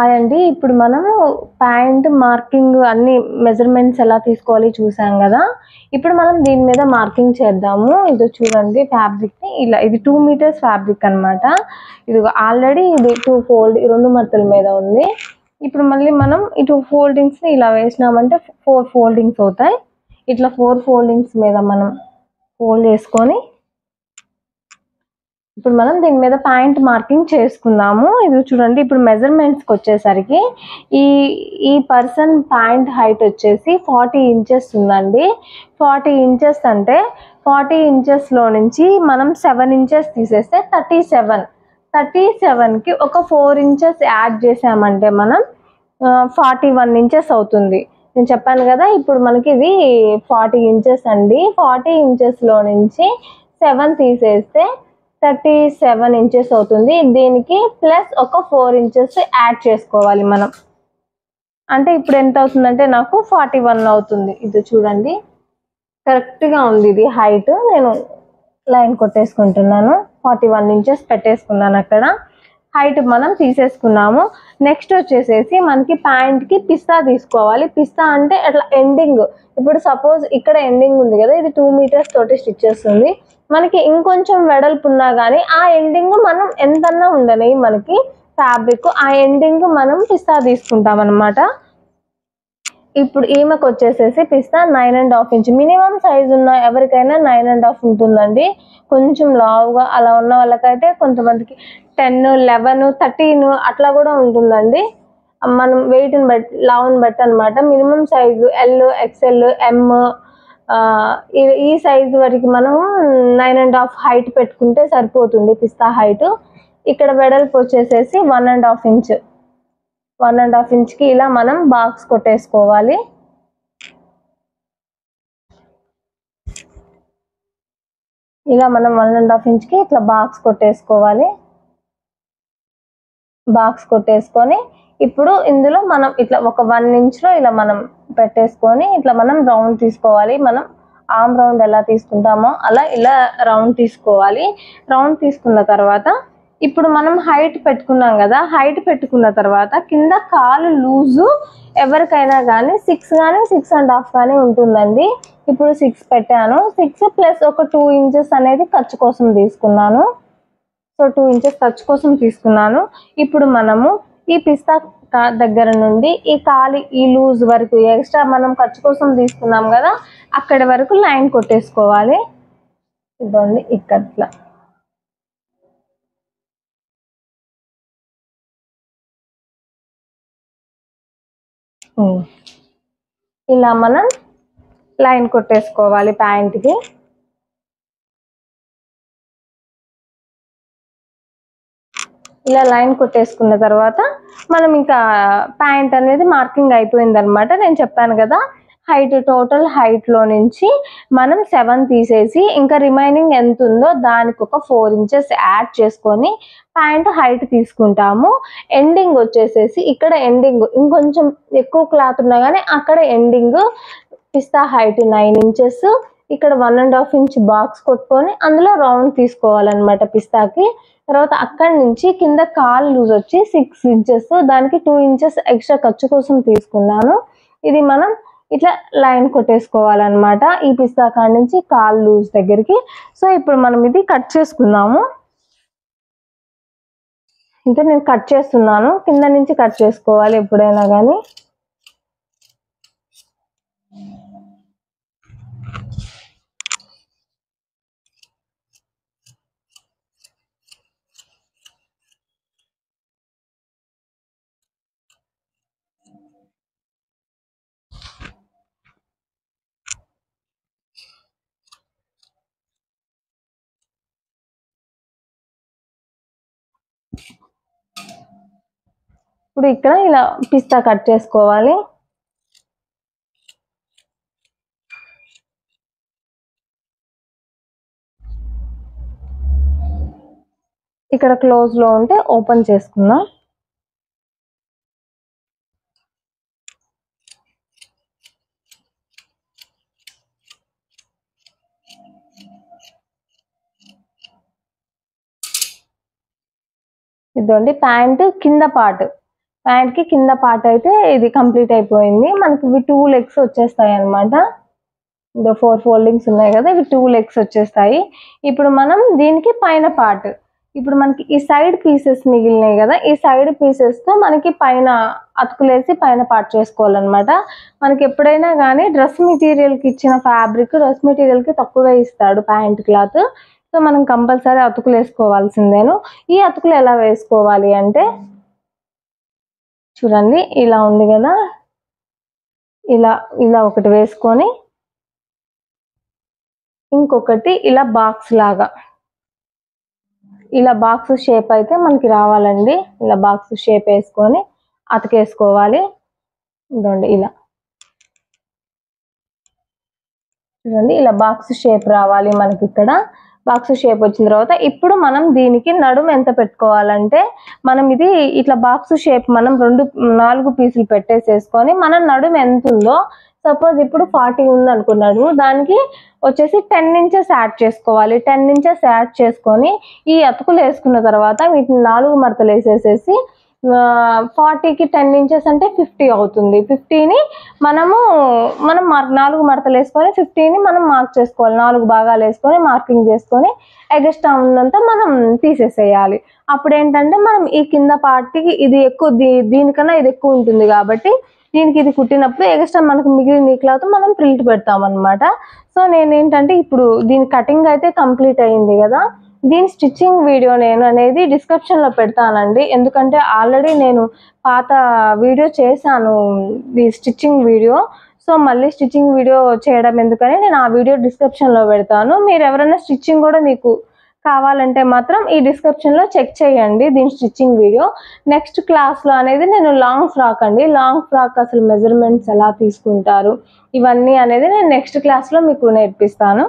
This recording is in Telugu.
హాయ్ అండి. ఇప్పుడు మనం ప్యాంట్ మార్కింగ్ అన్ని మెజర్‌మెంట్స్ ఎలా తీసుకోవాలి చూసాం గదా! ఇప్పుడు మనం దీని మీద మార్కింగ్ చేద్దాము. ఇదో చూడండి ఫ్యాబ్రిక్‌ని ఇలా ఇది 2 మీటర్స్ ఫ్యాబ్రిక్ అన్నమాట. ఇదిగో ఆల్రెడీ ఇది 2 మడతల మీద ఉంది. ఇప్పుడు మళ్ళీ మనం ఈ 2 ఫోల్డింగ్స్‌ని ఇలా వేసినామంటే 4 ఫోల్డింగ్స్ అవుతాయి. ఇట్లా 4 ఫోల్డింగ్స్ మీద మనం ఫోల్డ్ చేసుకొని ఇప్పుడు మనం దీని మీద ప్యాంట్ మార్కింగ్ చేసుకుందాము. ఇది చూడండి ఇప్పుడు మెజర్‌మెంట్స్‌కి వచ్చేసరికి ఈ ఈ పర్సన్ ప్యాంట్ హైట్ వచ్చేసి 40 ఇంచెస్ ఉందండి. 40 ఇంచెస్ అంటే 40 ఇంచెస్‌లో నుంచి మనం 7 ఇంచెస్ తీసేస్తే 37. 37కి ఒక 4 ఇంచెస్ యాడ్ చేసామంటే మనం 41 ఇంచెస్ అవుతుంది. నేను చెప్పాను కదా! ఇప్పుడు మనకి ఇది 40 ఇంచెస్ అండి. 40 ఇంచెస్‌లో నుంచి 7 తీసేస్తే 37 ఇంచెస్ అవుతుంది. దీనికి ప్లస్ ఒక 4 ఇంచెస్ యాడ్ చేసుకోవాలి మనం. అంటే ఇప్పుడు ఎంత అవుతుందంటే నాకు 41 అవుతుంది. ఇది చూడండి కరెక్ట్‌గా ఉంది ఇది హైట్. నేను లైన్ కొట్టేసుకుంటున్నాను. 41 ఇంచెస్ పెట్టేసుకున్నాను అక్కడ. హైట్ మనం తీసేసుకున్నాము. నెక్స్ట్ వచ్చేసేసి మనకి ప్యాంట్‌కి పిస్తా తీసుకోవాలి. పిస్తా అంటే అట్లా ఎండింగ్. ఇప్పుడు సపోజ్ ఇక్కడ ఎండింగ్ ఉంది కదా! ఇది 2 మీటర్స్ తోటి స్టిచ్ చేస్తుంది. మనకి ఇంకొంచెం వెడల్పు ఉన్నా గానీ ఆ ఎండింగ్ మనం ఎంతన్నా ఉండని మనకి ఫ్యాబ్రిక్ ఆ ఎండింగ్ మనం పిస్తా తీసుకుంటాం అన్నమాట. ఇప్పుడు ఈమెకు వచ్చేసేసి పిస్తా 9.5 ఇంచ్ మినిమం సైజ్ ఉన్న ఎవరికైనా 9.5 ఉంటుందండి. కొంచెం లావుగా అలా ఉన్న వాళ్ళకైతే కొంతమందికి 10, 11, 13 అట్లా కూడా ఉంటుందండి. మనం వెయిట్‌ని బట్టి లావుని బట్టి అన్నమాట. మినిమం సైజు ఎల్, ఎక్స్ఎల్, ఎమ్ ఈ సైజు వరకు మనం 9.5 హైట్ పెట్టుకుంటే సరిపోతుంది పిస్తా హైట్. ఇక్కడ వెడల్పు వచ్చేసేసి 1.5 ఇంచ్. 1.5 ఇంచ్‌కి ఇలా మనం బాక్స్ కొట్టేసుకోవాలి. ఇలా మనం 1.5 ఇంచ్‌కి ఇట్లా బాక్స్ కొట్టేసుకోవాలి. బాక్స్ కొట్టేసుకొని ఇప్పుడు ఇందులో మనం ఇట్లా ఒక 1 ఇంచ్‌లో ఇలా మనం పెట్టేసుకొని ఇట్లా మనం రౌండ్ తీసుకోవాలి. మనం ఆర్మ్ రౌండ్ ఎలా తీసుకుంటామో అలా ఇలా రౌండ్ తీసుకోవాలి. రౌండ్ తీసుకున్న తర్వాత ఇప్పుడు మనం హైట్ పెట్టుకున్నాం కదా! హైట్ పెట్టుకున్న తర్వాత కింద కాలు లూజు ఎవరికైనా గానీ 6 గానీ 6.5 గానీ ఉంటుందండి. ఇప్పుడు 6 పెట్టాను. 6 ప్లస్ ఒక 2 ఇంచెస్ అనేది ఖర్చు కోసం తీసుకున్నాను. సో 2 ఇంచెస్ ఖర్చు కోసం తీసుకున్నాను. ఇప్పుడు మనము ఈ పిస్తా దగ్గర నుండి ఈ లూజ్ వరకు ఎక్స్ట్రా మనం ఖర్చు కోసం తీసుకున్నాం కదా! అక్కడి వరకు లైన్ కొట్టేసుకోవాలి. ఇదిగోండి ఇక్కట్లా. ఇలా మనం లైన్ కొట్టేసుకోవాలి ప్యాంట్‌కి. ఇలా లైన్ కొట్టేసుకున్న తర్వాత మనం ఇంకా ప్యాంట్ అనేది మార్కింగ్ అయిపోయిందనమాట. నేను చెప్పాను కదా! టోటల్ హైట్‌లో నుంచి మనం 7 తీసేసి ఇంకా రిమైనింగ్ ఎంతుందో దానికి ఒక 4 ఇంచెస్ యాడ్ చేసుకొని ప్యాంట్ హైట్ తీసుకుంటాము. ఎండింగ్ వచ్చేసేసి ఇక్కడ ఎండింగ్ ఇంకొంచెం ఎక్కువ క్లాత్ ఉన్నా గానీ అక్కడ ఎండింగ్ పిస్తా హైట్ 9 ఇంచెస్ ఇక్కడ 1.5 ఇంచ్ బాక్స్ కొట్టుకొని అందులో రౌండ్ తీసుకోవాలన్నమాట పిస్తాకి. తర్వాత అక్కడి నుంచి కింద కాలు లూజ్ వచ్చి 6 ఇంచెస్ దానికి 2 ఇంచెస్ ఎక్స్ట్రా ఖర్చు కోసం తీసుకున్నాను. ఇది మనం ఇట్లా లైన్ కొట్టేసుకోవాలన్నమాట. ఈ పిస్తా కాడ నుంచి కాలు లూజ్ దగ్గరికి. సో ఇప్పుడు మనం ఇది కట్ చేసుకుందాము. ఇంకా నేను కట్ చేస్తున్నాను. కింద నుంచి కట్ చేసుకోవాలి ఎప్పుడైనా గానీ. ఇప్పుడు ఇక్కడ ఇలా పిస్తా కట్ చేసుకోవాలి. ఇక్కడ క్లోజ్‌లో ఉంటే ఓపెన్ చేసుకుందాం. ఇదిగోండి ప్యాంట్ కింద పార్ట్ ప్యాంట్కి కింద పార్ట్ అయితే ఇది కంప్లీట్ అయిపోయింది. మనకి ఇవి 2 లెగ్స్ వచ్చేస్తాయి అనమాట. ఇంకా 4 ఫోల్డింగ్స్ ఉన్నాయి కదా, ఇవి 2 లెగ్స్ వచ్చేస్తాయి. ఇప్పుడు మనం దీనికి పైన పార్ట్, ఇప్పుడు మనకి ఈ సైడ్ పీసెస్ మిగిలినాయి కదా, ఈ సైడ్ పీసెస్తో మనకి పైన అతుకులేసి పైన పార్ట్ చేసుకోవాలన్నమాట. మనకి ఎప్పుడైనా కానీ డ్రెస్ మెటీరియల్కి ఇచ్చిన ఫ్యాబ్రిక్ డ్రెస్ మెటీరియల్కి తక్కువే ఇస్తాడు ప్యాంట్ క్లాత్. సో మనం కంపల్సరీ అతుకులు వేసుకోవాల్సిందేను. ఈ అతుకులు ఎలా వేసుకోవాలి అంటే చూడండి, ఇలా ఉంది కదా, ఇలా ఇలా ఒకటి వేసుకొని ఇంకొకటి ఇలా బాక్స్ లాగా, ఇలా బాక్స్ షేప్ అయితే మనకి రావాలండి. ఇలా బాక్స్ షేప్ వేసుకొని అతికేసుకోవాలి. ఇదండి ఇలా చూడండి, ఇలా బాక్స్ షేప్ రావాలి మనకి. ఇక్కడ బాక్స్ షేప్ వచ్చిన తర్వాత ఇప్పుడు మనం దీనికి నడుము ఎంత పెట్టుకోవాలంటే, మనం ఇది ఇట్లా బాక్స్ షేప్ మనం 4 పీసులు పెట్టేసేసుకొని మన నడుము ఎంత ఉందో, సపోజ్ ఇప్పుడు 40 ఉంది అనుకున్నాడు, దానికి వచ్చేసి 10 ఇంచెస్ యాడ్ చేసుకోవాలి. 10 ఇంచెస్ యాడ్ చేసుకొని ఈ అతుకులు వేసుకున్న తర్వాత వీటిని 4 మడతలు వేసేసేసి 40కి 10 ఇంచెస్ అంటే 50 అవుతుంది. 50ని మనం 4 మడతలు వేసుకొని 50ని మనం మార్క్ చేసుకోవాలి. 4 భాగాలు వేసుకొని మార్కింగ్ చేసుకొని ఎగస్ట్రా ఉన్నంతా మనం తీసేసేయాలి. అప్పుడు ఏంటంటే మనం ఈ కింద పార్ట్కి ఇది ఎక్కువ, దీనికన్నా ఇది ఎక్కువ ఉంటుంది కాబట్టి దీనికి ఇది కుట్టినప్పుడు ఎగస్ట్రా మనకు మిగిలిన క్లాత్ మనం ప్రిల్ట్ పెడతాం అనమాట. సో నేనేంటంటే ఇప్పుడు దీని కటింగ్ అయితే కంప్లీట్ అయింది కదా, దీని స్టిచ్చింగ్ వీడియో నేను అనేది డిస్క్రిప్షన్లో పెడతానండి. ఎందుకంటే ఆల్రెడీ నేను పాత వీడియో చేశాను ఈ స్టిచ్చింగ్ వీడియో. సో మళ్ళీ స్టిచ్చింగ్ వీడియో చేయడం ఎందుకని నేను ఆ వీడియో డిస్క్రిప్షన్లో పెడతాను. మీరు ఎవరైనా స్టిచ్చింగ్ కూడా మీకు కావాలంటే మాత్రం ఈ డిస్క్రిప్షన్లో చెక్ చేయండి దీని స్టిచ్చింగ్ వీడియో. నెక్స్ట్ క్లాస్లో అనేది నేను లాంగ్ ఫ్రాక్ అండి, లాంగ్ ఫ్రాక్ అసలు మెజర్మెంట్స్ ఎలా తీసుకుంటారు ఇవన్నీ అనేది నేను నెక్స్ట్ క్లాస్లో మీకు నేర్పిస్తాను.